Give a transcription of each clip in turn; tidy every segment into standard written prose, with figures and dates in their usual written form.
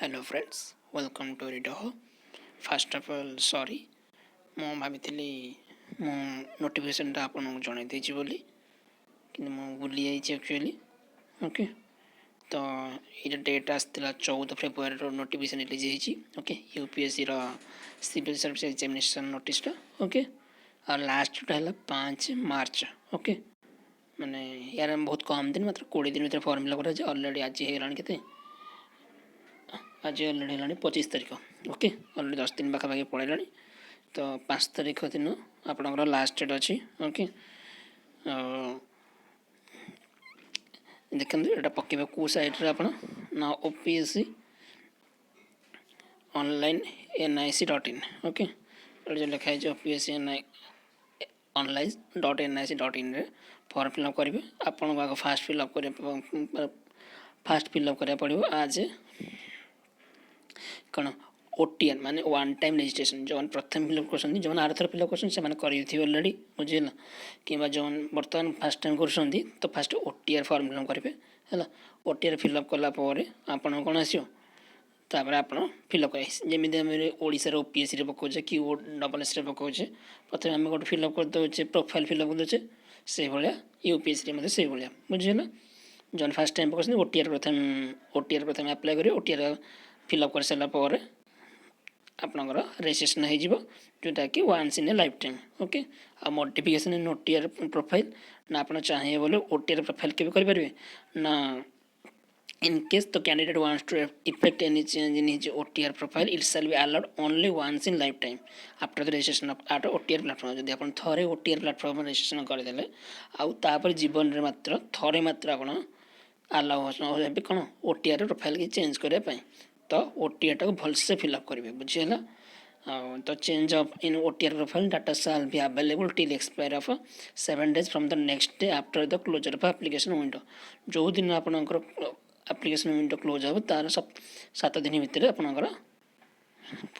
Hello friends, welcome to Rido. First of all, sorry ମୁଁ ଭାବିଥିଲି ମୁଁ ନୋଟିଫିକେସନ୍ଟା ଆପଣଙ୍କୁ ଜଣାଇ ଦେଇଛି ବୋଲି, କିନ୍ତୁ ମୁଁ ଭୁଲି ଯାଇଛି ଆକ୍ଚୁଆଲି। ଓକେ, ତ ଏଇଟା ଡେଟ୍ ଆସିଥିଲା 14 ଫେବୃଆରୀର ନୋଟିଫିକେସନ୍ ରିଲିଜ୍ ହେଇଛି। ଓକେ, ୟୁପିଏସ୍ସିର ସିଭିଲ୍ ସର୍ଭିସ୍ ଏକ୍ଜାମିନେସନ୍ ନୋଟିସ୍ଟା। ଓକେ, ଆଉ ଲାଷ୍ଟଟା ହେଲା 5 ମାର୍ଚ୍ଚ। ଓକେ, ମାନେ ୟାର ବହୁତ କମ୍ ଦିନ, ମାତ୍ର 20 ଦିନ ଭିତରେ ଫର୍ମ ଫିଲ୍ଅପ୍ କରାଯାଇଛି। ଅଲରେଡ଼ି ଆଜି ହେଇଗଲାଣି କେତେ, आज अलरेडी है 25 तारीख। ओके, अलरेडी 10 दिन पाखापाखि पड़ेगा। तो 5 तारीख दिन आपंकर लास्ट डेट अच्छी। ओके, देखते यहाँ पकेबा कौ सैट्रे आप ना OPSC ऑनलाइन nic.in। ओके, जो लिखाई OPSC online.nic.in फॉर्म फिलअप करेंगे। आपको फास्ट फिलअप करा पड़ो आज कौन ओटीआर माने वन टाइम रजिस्ट्रेशन। जो प्रथम फिलअप कर जो आरथर फिलअप कर अलरेडी बुझेगा कि जो बर्तमान फास्ट टाइम कर तो फास्ट ओटीआर फॉर्म फिलअप करेंगे है। ओटीआर फिलअप कलापर आपन कौन आसो तापर आप फिलअप करें ओडार ओपीएससी पकाचे कि डबल पकाचे प्रथम आम गोटे फिलअप करदे प्रोफाइल फिलअप करदे से भाया यूपीएससी से भाया बुझेगा। जो फास्ट टाइम पकाते ओटीआर प्रथम आप्लाय करेंगे। ओटीआर फिलअप कर सारापर आपणकर रजिस्ट्रेशन हो जोटा कि once in a life time. Okay, आ मॉडिफिकेशन ओटीआर प्रोफाइल ना आप चाहिए बोले ओटीआर प्रोफाइल के करेंगे ना इन केस तो candidate wants to effect any change in his OTR profile it shall be allowed only once in life time after the registration at OTR platform. जब आप थे ओटीआर प्लाटफॉर्म रजिस्ट्रेशन करदे आउे जीवन में मात्र थे मात्र आप अलाउ हे कौन ओटीआर प्रोफाइल की चेंज करने तो ओटीआर टाक भलसे फिलअप करेंगे बुझीगला। तो change of in OTR profile data shall be available till expire of 7 days from the next day after the closure of application window. जो दिन आपनकर एप्लिकेशन विंडो क्लोज हो तार 7 दिन भितर आपनकर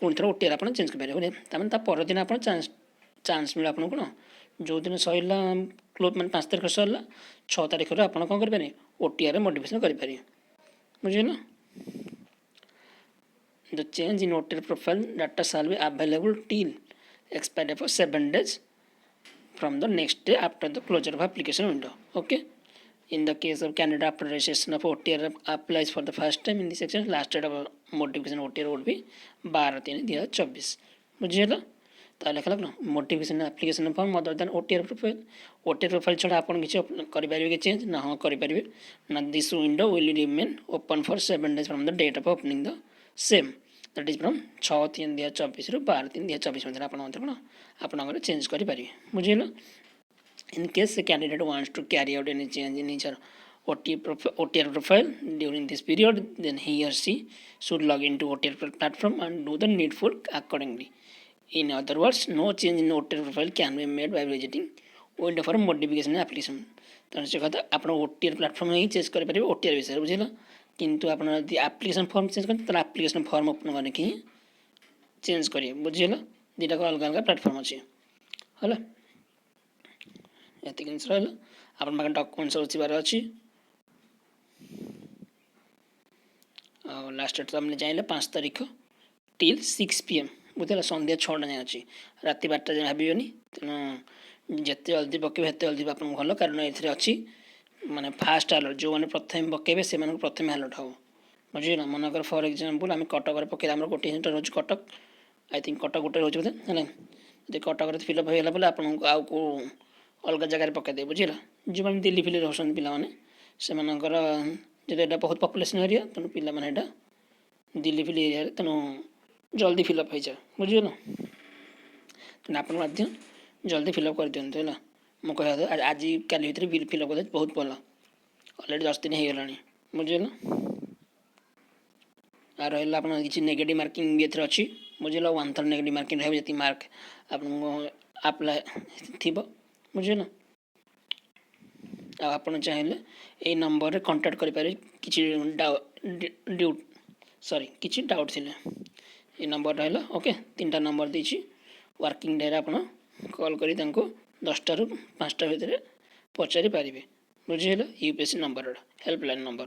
पुणी थे ओटीआर आप चेंज करेंगे। परदिन आप चांस मिले आपको कौन जो दिन सरला क्लोज मैंने 5 तारीख सरला 6 तारीख आप कौन करेंगे ओटीआर मॉडिफिकेशन करेंगे बुझेगा। The change in OTR profile data shall be available till expiry for 7 days from the next day after the closure of application window. Okay. In the case of candidate after registration of OTR applies for the first time in this section, last date of modification OTR would be 12/3/2024. बुझेगा। तो लिखा ना motivation application form other than OTR profile छड़ा आप करेंगे change ना हाँ करेंगे ना this window will remain open for 7 days from the date of opening the same that is from 6/3/2024 रु 12/3/2024 मध्य आप चेंज करेंगे बुझेगा। In case candidate wants to carry out any change in his OTR profile during this period then he or she should log into OTR platform and do the needful accordingly. In other words, no change in OTR profile can be made by visiting window for modification application। तो से कहता आप OTR platform ही change करेंगे OTR विषय बुझेगा। किंतु आप application form change करते तो एप्लिकेशन फॉर्म ओपन करके चेंज करेंगे बुझेगा। दुटा अलग अलग प्लाटफर्म अच्छे है ये जिन रहा आप डॉक्यूमेंट्स रचार अच्छी लास्ट डेट तो हमने चाहिए 5 तारीख टिल 6 PM बुझे संध्या 6टा जाए अच्छी राति 12टा जाए भावेनि तेणु जिते जल्दी पकेबे हेते जल्दी आप भल कारण ये अच्छी माने फास्ट अलर्ट जो मैंने प्रथम पकेबे से प्रथम अलर्ट हम बुझे ना। मनकर फॉर एग्जांपल आम कटक पकड़े आम गोटे सेंटर रोज कटक आई थिंक कटक गोटे रोज बोधे है जो कटक फिलअप होगा बोले आपको आउ को अलग जगह पकईदे बुझेगा। जो मैंने दिल्ली फिल्ली रोशन पाने से जो बहुत पपुलेशन एरिया तेणु पाने दिल्ली फिल्ली एरिया तेणु जल्दी फिलअप हो जाए बुझेगा। तेना आप जल्दी फिलअप कर दिखाते है मुझे आज काली भितर बिल फिलअप कर बहुत भल अलरेडी 10 दिन हो गलानी बुझेगा। आ रहा आप किसी नेगेटिव मार्किंग भी अच्छी बुझेगा 1/3 नेगेटिव मार्किंग रहा जी मार्क आपको आप्लाय थी बुझेगा। आप चाहिए ये नंबर रे कांटेक्ट करें किसी डाउट थी ये नंबर रहा। ओके, 3टा नंबर देती वर्किंग डे आप कॉल कर 10टा ରୁ 5टा भितर पचारि पारे बुझेगा। यूपीएससी नंबर हेल्पलाइन नंबर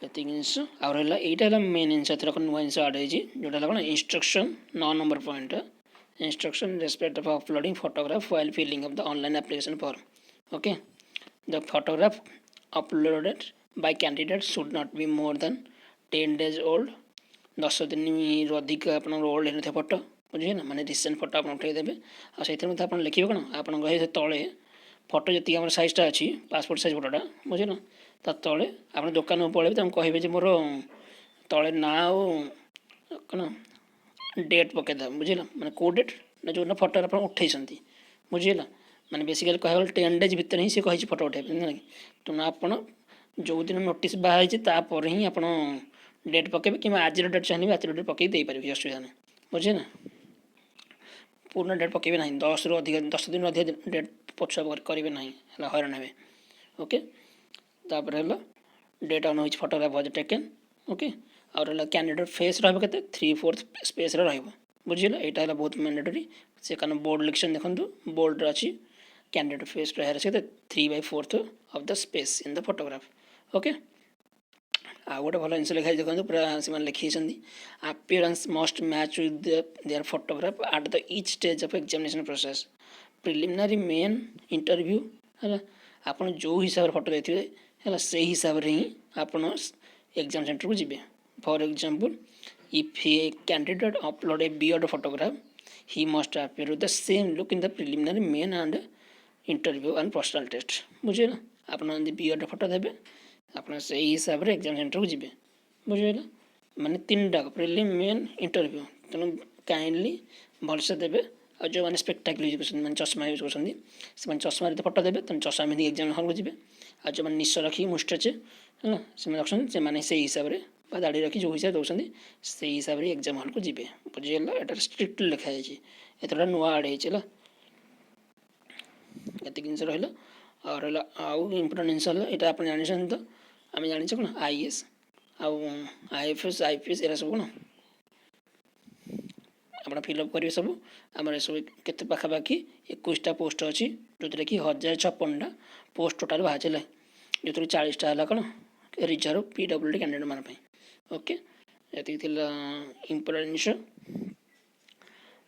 ଏତିକି ଜିନିଷ ଆଉ ରହିଲା ଏଇଟା ହେଲା ମେନ୍ ଜିନିଷ ଏଥରକ ନୂଆ ଜିନିଷ ଆଡ଼୍ ହେଇଛି ଯେଉଁଟା ହେଲା କ'ଣ instruction 9 number point instruction in respect of uploading photograph while filling up the online application form. Okay, the photograph uploaded by candidate should not be more than 10 days old. 10 दिन अधिक आप ओल्ड होता photo बुझे ना माने recent photo आप उठेदेवे आ से आप लिखे कौन आप तले फोटो जी आम सैजटा अच्छी पासपोर्ट साइज फोटोटा बुझे ना तले आप दुकान को पलैबे कहे मोर तले ना कौन डेट पकईदा बुझेगा मैंने कौ डेट ना जो फोटो आप उठे बुझेगा मैंने बेसिकली कह 10 डेज भितर ही सी कही फोटो उठे तेणु आप जो दिन नोटिस बाहर ही आप डेट पकेबे कि आज डेट चाहिए आज डेट पकई दे पारे असुविधा नहीं बुझे ना पूर्ण डेट पकेबे ना 10 रु अधिक 10 दिन अधिक डेट पछुआ करेंगे ना हईराण हे ओके तापर है date on which photograph was taken okay और कैंडिडेट फेस रहा 3/4 स्पेस बुझे यहाँ है बहुत मैंडेटरी से कारण बोर्ड लिखन देखो बोर्ड अच्छी कैंडिडेट फेस रहा 3/4 of the space in the photograph okay आ गोटे भल जिन लिखाई देखो पूरा से लिखी appearance must match with their photograph at the each stage of examination process preliminary main interview है आप जो हिसाब से फोटो देते हैं से हिसाब से ही आप एग्जाम सेंटर को जी for example if a candidate upload a beard photograph he must appear with the same look in the preliminary main and interview and personal test बुझे ना आप बियर्ड फोटो देवे आप से हिसाब से एग्जाम सेंटर को जी बुझे माने 3 टा प्रिलिम मेन इंटरव्यू तेणु काइंडली भलसे देवे और जो मैंने स्पेक्टाकल यूज कर चश्मा यूज कर चश्मा फोटो देवे तेनाली चश्मा पिंधि एग्जाम हल को जी और जो मैंने निश रखी मुस्टचे है से रखते से हिसाब से दाड़ी रखी जो हिसाब से दौरान से हिसाब से एग्जाम हल को जी बुझीगला एट स्ट्रिक्ट लिखाई एथर नुआ आड होती जिन रहा और आउ इम्पोर्टाट जिन यहाँ आप जानी तो आम जाने कौन IAS आउ IFS IPS एरा सब कौन आप फिलअप करेंगे सब आम सब के पाखापाखि 21टा पोस्ट अच्छी जो कि 1056टा पोस्ट टोटाल बाहर जो 40टा है कौन रिजर्व PWD कैंडिडेट मान ओके ये इम्पोर्टाट जिन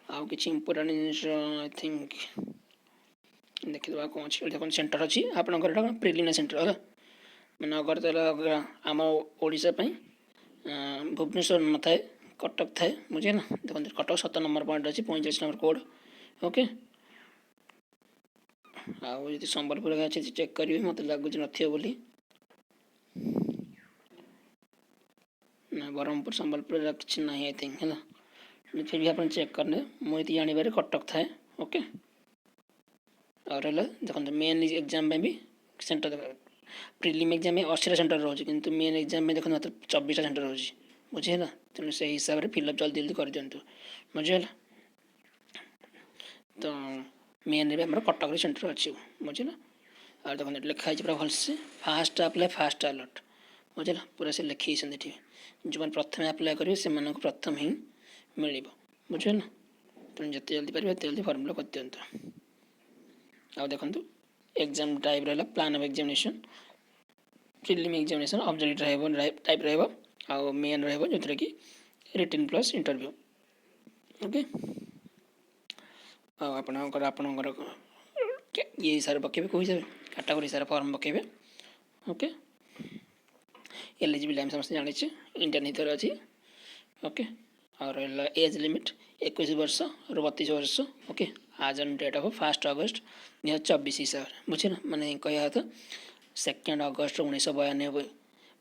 आउ कि इम्पोर्टाट जिन आई थिंक देखिए कौन अच्छी देखो सेंटर अच्छी आपंकर प्रिलिमिनरी सेंटर है मैंने अगर आम ओडिशा भुवनेश्वर न थाए कटक थाए बुझे ना देखो कटक 7 नंबर पॉइंट अच्छी 45 नंबर कोड ओके आउ संबलपुर अच्छे चेक करेंगे मत लगुच न ना ब्रह्मपुर संबलपुर किसी ना आई थिंक है फिर भी आप चेक करने मुझे जानवर कटक थाए ओके और देखो मेन एग्जाम में भी सेंटर प्रिलिम एग्जाम में 80टा सेंटर रोचे किंतु मेन एग्जाम में देखो मात्र 24टा सेंटर रोचे बुझेगा तेणु से हिसाब से फिलअप जल्दी जल्दी कर दिंतु बुझेगा तो मेन भी आम कटक सेंटर अच्छी बुझेगा और देखो लिखाई पूरा भलसे फास्ट अप्लाई फास्ट अलर्ट बुझेगा पूरा से लिखी जो मैंने प्रथम अप्लाई करेंगे से प्रथम ही मिल बुझे ना तेणु जिते जल्दी पारे जल्दी फर्म फिलअप कर दिंतु आ देखो एग्जाम टाइप रहा plan of examination prelim examination objective type रहा मेन रहा जो कि रिटन प्लस इंटरव्यू ओके आपणकर ये हिसाब से पकेबे कौ हिसाब कैटेगोरी हिसाब से फॉर्म पकेबे ओके एलिजिबल समस्त जानी इंडियन हितर अच्छी ओके और एज लिमिट 21 वर्ष और 32 वर्ष ओके आज ऑन डेट ऑफ 1 अगस्त 2024 हिसाब से बुझे ना मैंने कह था 2 अगस्त 1992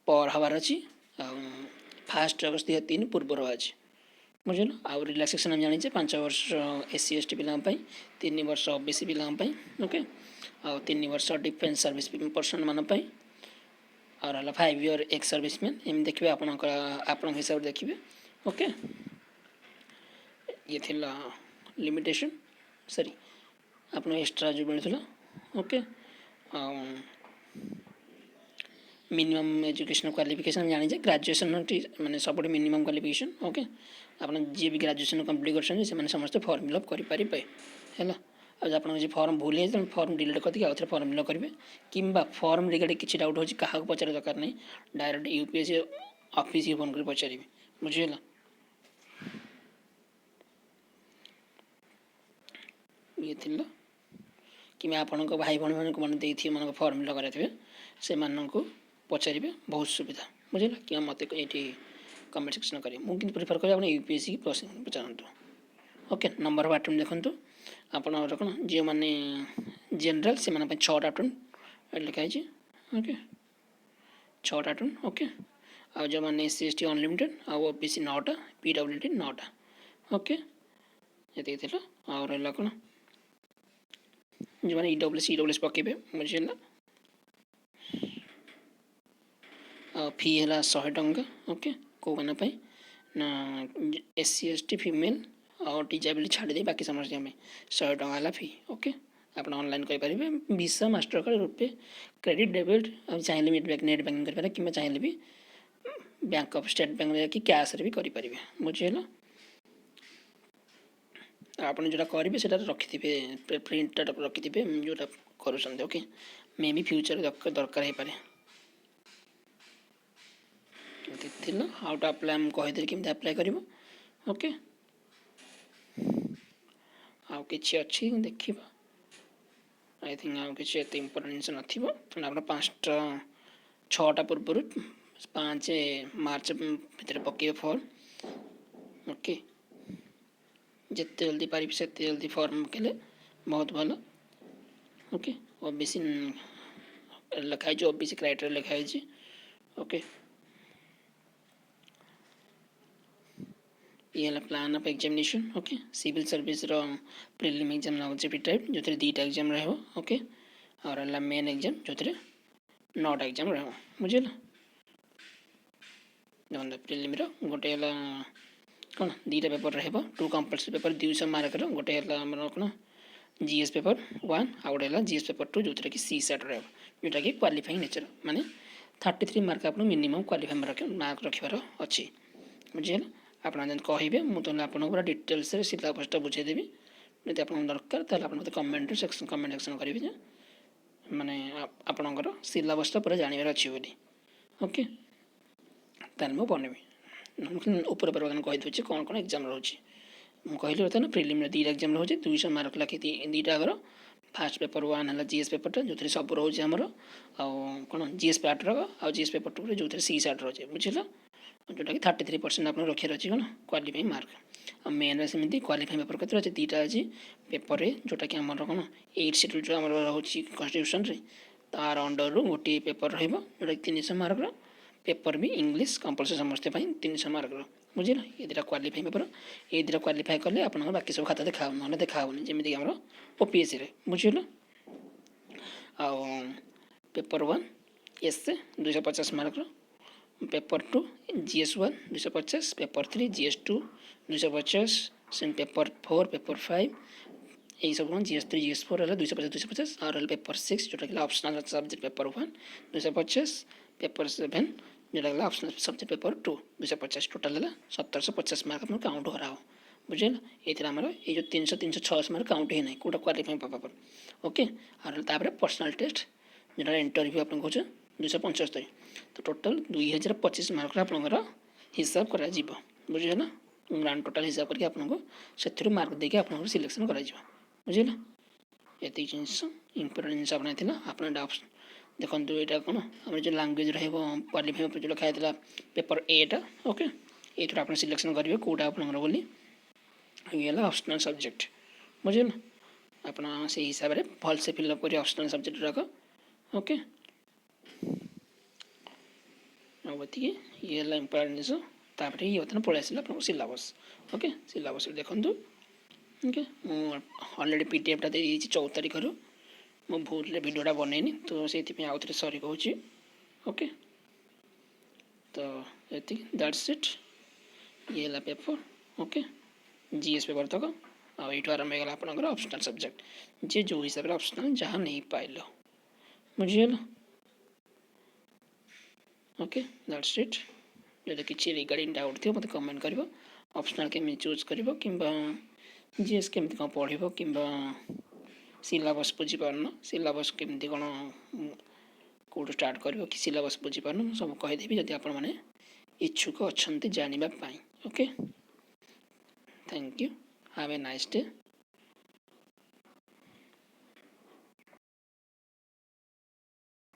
पर हबार अच्छी 1 अगस्त 2003 पूर्व अच्छी बुझे ना आउ रिलैक्सेशन हम जानी 5 वर्ष SC ST पिलांपाई 3 वर्ष OBC पिलांपाई ओके आउ 3 वर्ष डिफेंस सर्विस पर्सन मानपाई और 5 ईयर एक्स सर्विसमैन एम देखिए आपण हिसाब से देखिए ओके ये थी लिमिटेशन सॉरी आपन एक्स्ट्रा जो मिलता ओके मिनिमम एजुकेशन क्वालिफिकेशन जानी ग्रेजुएशन माने सब मिनिमम क्वालिफिकेशन ओके आप जी भी ग्रेजुएशन कंप्लीट कर समस्त फॉर्म फिलअप करें है आपन फॉर्म भूल है फॉर्म डिलीट करके आउ थे फॉर्म फिल करेंगे कि फॉर्म रिगार्डिंग किसी डाउट हो क्या पचार दरकार नहीं डायरेक्ट यूपीएससी ऑफिस ही फोन कर पचारे बुझीगला ये थिला कि आपण भाई भाई मैंने फॉर्म फिल कराइए से पचारे बहुत सुविधा बुझेगा कि मत ये कमेंट सेक्शन करेंगे मुझे प्रिफर करें आप यूपीएससी पचारतु ओके नंबर ऑफ अटेम्प्ट देखो आपंकर कौन जो मैंने जनरल से 6टा अटेम्प्ट लिखाई ओके 6टा अटेम्प्ट ओके आ जो मैंने SC/ST अनलिमिटेड आ ओबीसी 9टा PWD 9टा ओके ये और रहा कौन जो मैंने EWS पकेबे बुझे फी है 100 टंका ओके कौ मैंने ना SC/ST फीमेल और डिजेबिलिटी छाड़ दे बाकी समझते हमें 100 टंका है फी ओके आप ऑनलाइन करेंगे visa master card RuPay credit debit चाहिए भी नेट बैंकिंग करेंगे कि चाहिए भी बैंक ऑफ स्टेट बैंक में कि कैश रे भी करेंगे बुझेगा आप जो करेंगे से रखिथे प्रिंट रखिथे जोटा कर ओके मे भी फ्यूचर दरकार हो पाए हाउ टू अप्लाई हम कहीदेली केमती अप्लाई कर ओके आउ कि अच्छी देखा आई थिंक आउ कि इम्पोर्टेंट जिन ना आप 5टा 6टा पूर्व 5 मार्च भितर पकेबे फॉर्म ओके जिते जल्दी पारि से जल्दी फॉर्म पकेले बहुत भल ओके ओबीसी लिखाई ओबीसी क्राइटेरिया लिखाई ओके ये plan of examination okay civil service रो प्रीलिम एग्जाम लागे बी टाइप जो 2टा एग्जाम रहो ओके और मेन एग्जाम जो 9टा एग्जाम रहो बुझे देखो प्रीलिम रो गोटे कौन 2टा पेपर रहा 2 कंपलसरी पेपर 200 मार्क गोटे कौन जीएस पेपर 1 आ गोटे जीएस पेपर 2 जो कि CSAT रहा जोटा कि क्वालिफाइंग नेचर माने 33 मार्क आप मिनिमम क्वालिफाई मार्क रखार अच्छी बुझे आप कहे मुझे आपको पूरा डिटेल्स सिलेबसटा बुझेदेवी यदि आप दरकार तो आप कमेंट सेक्शन करेंगे माने आपणकर सिलेबसटा पूरा जानवर अच्छी बोली ओके ताल मुझे बनैबी ऊपर कहीदे कौन कौन एग्जाम रोचे मुझे कहली बता ना प्रिलिम 2टा एग्जाम रोचे 200 मार्क लगे 2टा आगर फास्ट पेपर 1 है जीएस पेपरटा जो सब रोचे आमर कौन जीएस पार्ट आ जीएस पेपर 2 जो CSAT रोचे बुझे जोटा कि 33% आप रखार अच्छी कौन क्वालिफाइंग मार्क मेन सेमती क्वालिफाइंग पेपर केते अच्छे 2टा अच्छी पेपर जोटा कि आम कौन 8 शेड्यूल जो आम रोचे कन्स्टिट्यूशन तार अंडर रू गोटे पेपर रोटा 300 मार्क पेपर भी इंग्लीश कंपलसरी समस्ते 300 मार्क बुझे ये 2टा क्वालिफाइंग पेपर ये 2टा क्वालिफाई कले आप बाकी सब खाता देखा ना देखानी जमीक आम ओपीएससी बुझे आ paper 1 is 250 mark paper 2 GS1 250 paper 3 GS2 250 same paper 4 paper 5 यही सब GS3 GS4 है 250 और पेपर 6 जोटा कि ऑप्शनल सब्जेक्ट पेपर 1 250 पेपर 7 जोटा कि ऑप्शनल सब्जेक्ट पेपर 2 250 टोटाल है 1750 मार्क आप काउंट करा बुझे ये आम ये जो 300 306 मार्क काउंट ही ना कौटा क्वालिफाइंग पेपर ओके और पर्सनल टेस्ट जोटा इंटरव्यू आप कहे 275 तो टोटल 2025 मार्क आपंकर हिसाब कर बुझे ग्रांड टोटाल हिसाब करके आपको से मार्क देके आप सिलेक्शन कर बुझे ये जिनस इम्पोर्टेंट जिन आप डाउट देखो यहाँ कौन आम जो लांगुएज क्वालिफाई जो लिखाई पेपर 8 ओके ये आप सिलेक्शन करेंगे कौटा आपंकर बोली ये ऑप्शनल सब्जेक्ट बुझे आप हिसाब से भल से फिलअप करेंगे ऑप्शनल सब्जेक्ट गुड़ाक ओके ये इम्पोर्टेंट जिन ये बता पलि आस आप सिलेबस ओके सिलेबस देखो ओके अलरेडी पीडीएफ दे 14 तारीख मु भूल वीडियोटा बनईनी तो से आउ थे सरी कहूँ ओके तो ये दैट्स इट ये है पेपर ओके जीएस पेपर तक आईठू आरंभ होगा आपंकर ऑप्शनल सब्जेक्ट जे जो हिसाब से ऑप्शनल जहाँ नहीं पाइल बुझीगल ओके दैट्स इट जो किसी रिगार्डिंग डाउट थी मत कमेंट कर ऑप्शनल केमी चूज कर कि जीएस केमी कौन पढ़ कि सिलेबस बुझीपारन सिलेबस केमती कौन कौटू स्टार्ट कर कि सिलेबस बुझीपारन सब कहीदेवी जदि आपण मैंने इच्छुक अच्छा जानापी okay thank you have a nice day.